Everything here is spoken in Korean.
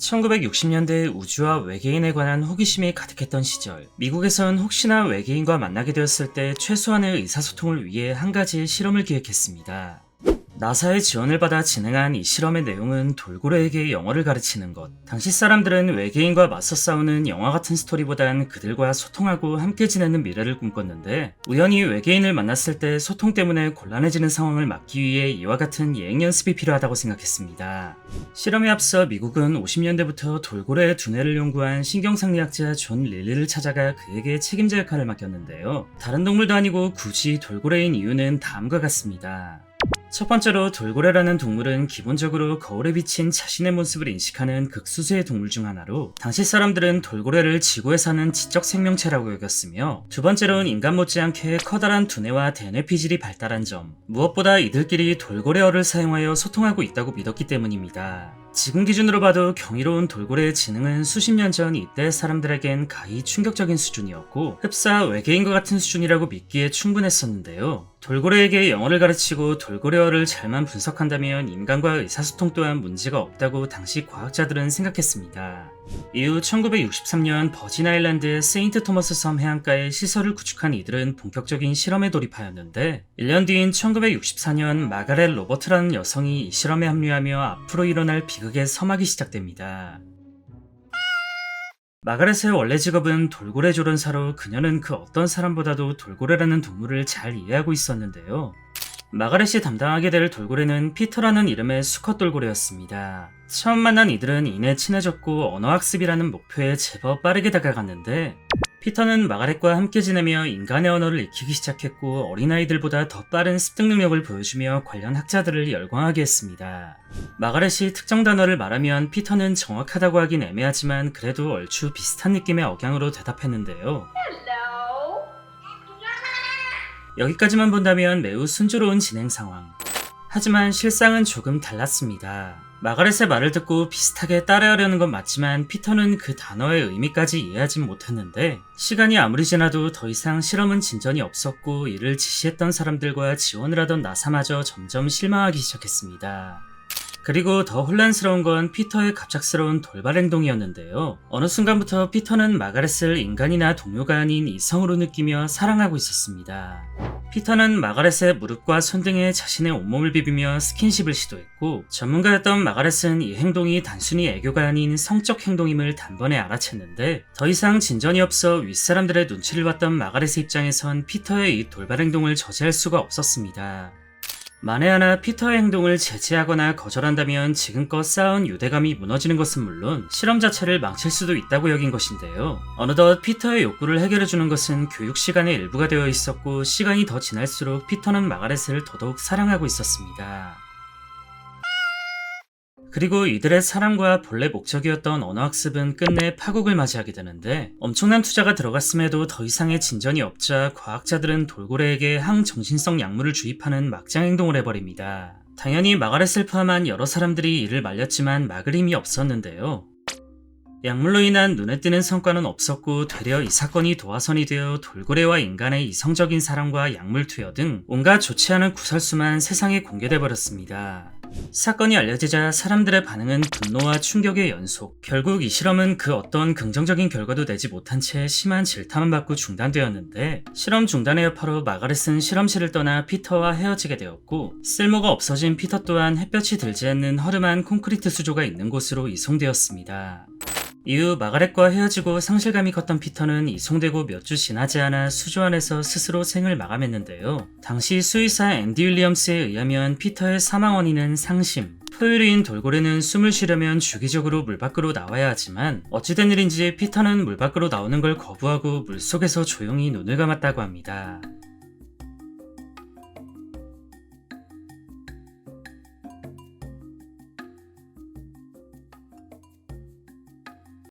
1960년대 우주와 외계인에 관한 호기심이 가득했던 시절, 미국에선 혹시나 외계인과 만나게 되었을 때 최소한의 의사소통을 위해 한 가지 실험을 기획했습니다. 나사의 지원을 받아 진행한 이 실험의 내용은 돌고래에게 영어를 가르치는 것. 당시 사람들은 외계인과 맞서 싸우는 영화 같은 스토리보단 그들과 소통하고 함께 지내는 미래를 꿈꿨는데, 우연히 외계인을 만났을 때 소통 때문에 곤란해지는 상황을 막기 위해 이와 같은 예행 연습이 필요하다고 생각했습니다. 실험에 앞서 미국은 50년대부터 돌고래의 두뇌를 연구한 신경생리학자 존 릴리를 찾아가 그에게 책임자 역할을 맡겼는데요. 다른 동물도 아니고 굳이 돌고래인 이유는 다음과 같습니다. 첫 번째로, 돌고래라는 동물은 기본적으로 거울에 비친 자신의 모습을 인식하는 극소수의 동물 중 하나로, 당시 사람들은 돌고래를 지구에 사는 지적 생명체라고 여겼으며, 두 번째로는 인간 못지않게 커다란 두뇌와 대뇌피질이 발달한 점, 무엇보다 이들끼리 돌고래어를 사용하여 소통하고 있다고 믿었기 때문입니다. 지금 기준으로 봐도 경이로운 돌고래의 지능은 수십 년 전 이때 사람들에겐 가히 충격적인 수준이었고, 흡사 외계인과 같은 수준이라고 믿기에 충분했었는데요. 돌고래에게 영어를 가르치고 돌고래어를 잘만 분석한다면 인간과 의사소통 또한 문제가 없다고 당시 과학자들은 생각했습니다. 이후 1963년 버진 아일랜드의 세인트 토머스 섬 해안가에 시설을 구축한 이들은 본격적인 실험에 돌입하였는데, 1년 뒤인 1964년 마가렛 로버트라는 여성이 이 실험에 합류하며 앞으로 일어날 비극의 서막이 시작됩니다. 마가렛의 원래 직업은 돌고래 조련사로, 그녀는 그 어떤 사람보다도 돌고래라는 동물을 잘 이해하고 있었는데요. 마가렛이 담당하게 될 돌고래는 피터라는 이름의 수컷 돌고래였습니다. 처음 만난 이들은 이내 친해졌고 언어학습이라는 목표에 제법 빠르게 다가갔는데, 피터는 마가렛과 함께 지내며 인간의 언어를 익히기 시작했고, 어린아이들보다 더 빠른 습득 능력을 보여주며 관련 학자들을 열광하게 했습니다. 마가렛이 특정 단어를 말하면 피터는 정확하다고 하긴 애매하지만 그래도 얼추 비슷한 느낌의 억양으로 대답했는데요. 여기까지만 본다면 매우 순조로운 진행 상황. 하지만 실상은 조금 달랐습니다. 마가렛의 말을 듣고 비슷하게 따라하려는 건 맞지만 피터는 그 단어의 의미까지 이해하진 못했는데, 시간이 아무리 지나도 더 이상 실험은 진전이 없었고, 이를 지시했던 사람들과 지원을 하던 나사마저 점점 실망하기 시작했습니다. 그리고 더 혼란스러운 건 피터의 갑작스러운 돌발 행동이었는데요. 어느 순간부터 피터는 마가렛을 인간이나 동료가 아닌 이성으로 느끼며 사랑하고 있었습니다. 피터는 마가렛의 무릎과 손 등에 자신의 온몸을 비비며 스킨십을 시도했고, 전문가였던 마가렛은 이 행동이 단순히 애교가 아닌 성적 행동임을 단번에 알아챘는데, 더 이상 진전이 없어 윗사람들의 눈치를 봤던 마가렛의 입장에선 피터의 이 돌발 행동을 저지할 수가 없었습니다. 만에 하나 피터의 행동을 제지하거나 거절한다면 지금껏 쌓은 유대감이 무너지는 것은 물론 실험 자체를 망칠 수도 있다고 여긴 것인데요. 어느덧 피터의 욕구를 해결해주는 것은 교육 시간의 일부가 되어 있었고, 시간이 더 지날수록 피터는 마가렛을 더더욱 사랑하고 있었습니다. 그리고 이들의 사랑과 본래 목적이었던 언어학습은 끝내 파국을 맞이하게 되는데, 엄청난 투자가 들어갔음에도 더 이상의 진전이 없자 과학자들은 돌고래에게 항정신성 약물을 주입하는 막장 행동을 해버립니다. 당연히 마가렛을 포함한 여러 사람들이 이를 말렸지만 막을 힘이 없었는데요. 약물로 인한 눈에 띄는 성과는 없었고, 되려 이 사건이 도화선이 되어 돌고래와 인간의 이성적인 사랑과 약물 투여 등 온갖 좋지 않은 구설수만 세상에 공개돼 버렸습니다. 사건이 알려지자 사람들의 반응은 분노와 충격의 연속. 결국 이 실험은 그 어떤 긍정적인 결과도 내지 못한 채 심한 질타만 받고 중단되었는데, 실험 중단의 여파로 마가렛은 실험실을 떠나 피터와 헤어지게 되었고, 쓸모가 없어진 피터 또한 햇볕이 들지 않는 허름한 콘크리트 수조가 있는 곳으로 이송되었습니다. 이후 마가렛과 헤어지고 상실감이 컸던 피터는 이송되고 몇 주 지나지 않아 수조 안에서 스스로 생을 마감했는데요. 당시 수의사 앤디 윌리엄스에 의하면 피터의 사망 원인은 상심, 포유류인 돌고래는 숨을 쉬려면 주기적으로 물 밖으로 나와야 하지만 어찌된 일인지 피터는 물 밖으로 나오는 걸 거부하고 물속에서 조용히 눈을 감았다고 합니다.